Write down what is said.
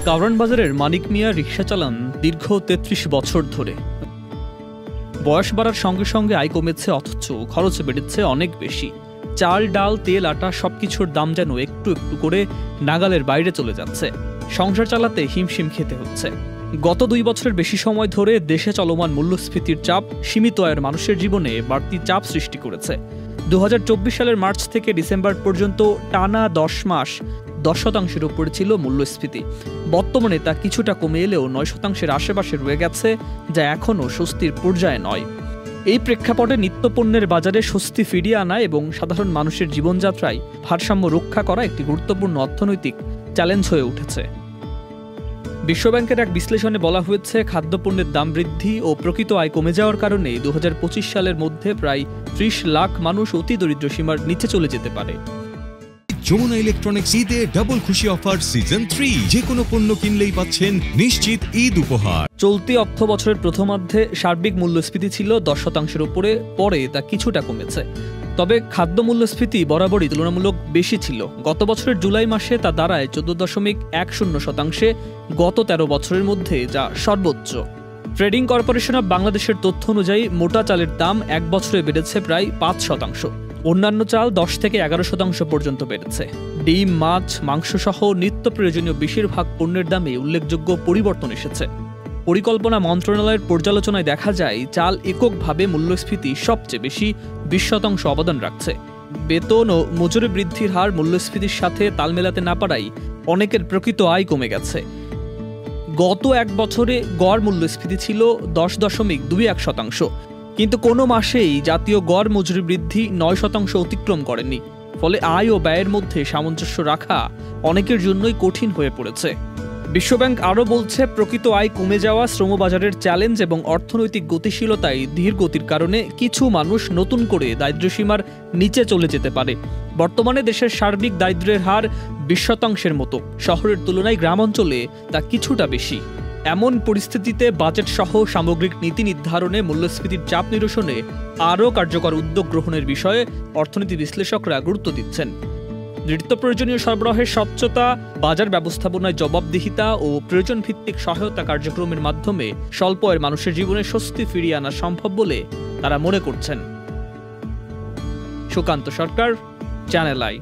কারওয়ান বাজারের মানিক মিয়া রিকশা চালান দীর্ঘ ৩৩ বছর ধরে। বয়স বাড়ার সঙ্গে সঙ্গে আয় কমেছে, অথচ খরচ বেড়েছে অনেক বেশি। চাল, ডাল, তেল, আটা সবকিছুর দাম যেন একটু একটু করে নাগালের বাইরে চলে যাচ্ছে। সংসার চালাতে হিমশিম খেতে হচ্ছে। গত ২ বছরের বেশি সময় ধরে দেশে চলমান মূল্যস্ফীতির চাপ সীমিত আয়ের মানুষের জীবনে বাড়তি চাপ সৃষ্টি করেছে। ২০২৪ সালের মার্চ থেকে ডিসেম্বর পর্যন্ত টানা ১০ মাস ১০% উপরে ছিল মূল্যস্ফীতি। বর্তমানে তা কিছুটা কমে এলেও ৯% আশেপাশে রয়ে গেছে, যা এখনও স্বস্তির পর্যায়ে নয়। এই প্রেক্ষাপটে নিত্যপণ্যের বাজারে স্বস্তি ফিরিয়ে আনা এবং সাধারণ মানুষের জীবনযাত্রায় ভারসাম্য রক্ষা করা একটি গুরুত্বপূর্ণ অর্থনৈতিক চ্যালেঞ্জ হয়ে উঠেছে। বিশ্বব্যাংকের এক বিশ্লেষণে বলা হয়েছে, খাদ্যপণ্যের দাম বৃদ্ধি ও প্রকৃত আয় কমে যাওয়ার কারণে ২০২৫ সালের মধ্যে প্রায় ৩০ লাখ মানুষ অতি দরিদ্র সীমার নিচে চলে যেতে পারে। যমুনা ইলেকট্রনিক্স ঈদে ডাবল খুশি অফার সিজন 3, যে কোনো পণ্য কিনলেই পাচ্ছেন নিশ্চিত ঈদ উপহার। চলতি অর্থ বছরের প্রথমার্ধে সার্বিক মূল্যস্ফীতি ছিল ১০% উপরে, পরে তা কিছুটা কমেছে। তবে খাদ্য মূল্যস্ফীতি বরাবরই তুলনামূলক বেশি ছিল। গত বছরের জুলাই মাসে তা দাঁড়ায় ১৪.১০%, গত ১৩ বছরের মধ্যে যা সর্বোচ্চ। ট্রেডিং কর্পোরেশন অব বাংলাদেশের তথ্য অনুযায়ী মোটা চালের দাম এক বছরে বেড়েছে প্রায় ৫%। অন্যান্য চাল ১০ থেকে ১১% পর্যন্ত বেড়েছে। ডিম, মাছ, মাংস সহ নিত্য প্রয়োজনীয় বেশিরভাগ পণ্যের দামে উল্লেখযোগ্য পরিবর্তন এসেছে। পরিকল্পনা মন্ত্রণালয়ের পর্যালোচনায় দেখা যায়, চাল এককভাবে মূল্যস্ফীতি সবচেয়ে বেশি ২০% অবদান রাখছে। বেতন ও মজুরি বৃদ্ধির হার মূল্যস্ফীতির সাথে তাল মেলাতে না পারায় অনেকের প্রকৃত আয় কমে গেছে। গত এক বছরে গড় মূল্যস্ফীতি ছিল ১০.২১%, কিন্তু কোনো মাসেই জাতীয় গড় মজুরি বৃদ্ধি ৯% অতিক্রম করেনি। ফলে আয় ও ব্যয়ের মধ্যে সামঞ্জস্য রাখা অনেকের জন্যই কঠিন হয়ে পড়েছে। বিশ্বব্যাংক আরও বলছে, প্রকৃত আয় কমে যাওয়া, শ্রমবাজারের চ্যালেঞ্জ এবং অর্থনৈতিক গতিশীলতায় ধীর গতির কারণে কিছু মানুষ নতুন করে দারিদ্র্যসীমার নিচে চলে যেতে পারে। বর্তমানে দেশের সার্বিক দারিদ্র্যের হার ২০% মতো, শহরের তুলনায় গ্রাম অঞ্চলে তা কিছুটা বেশি। এমন পরিস্থিতিতে বাজেট সহ সামগ্রিক নীতি নির্ধারণে মূল্যস্ফীতির চাপ নিরসনে আরও কার্যকর উদ্যোগ গ্রহণের বিষয়ে অর্থনীতি বিশ্লেষকরা গুরুত্ব দিচ্ছেন। নিত্য প্রয়োজনীয় সরবরাহের স্বচ্ছতা, বাজার ব্যবস্থাপনায় জবাবদিহিতা ও প্রয়োজন ভিত্তিক সহায়তা কার্যক্রমের মাধ্যমে স্বল্প আয়ের মানুষের জীবনে স্বস্তি ফিরিয়ে আনা সম্ভব বলে তারা মনে করছেন। সুকান্ত সরকার, চ্যানেল আই।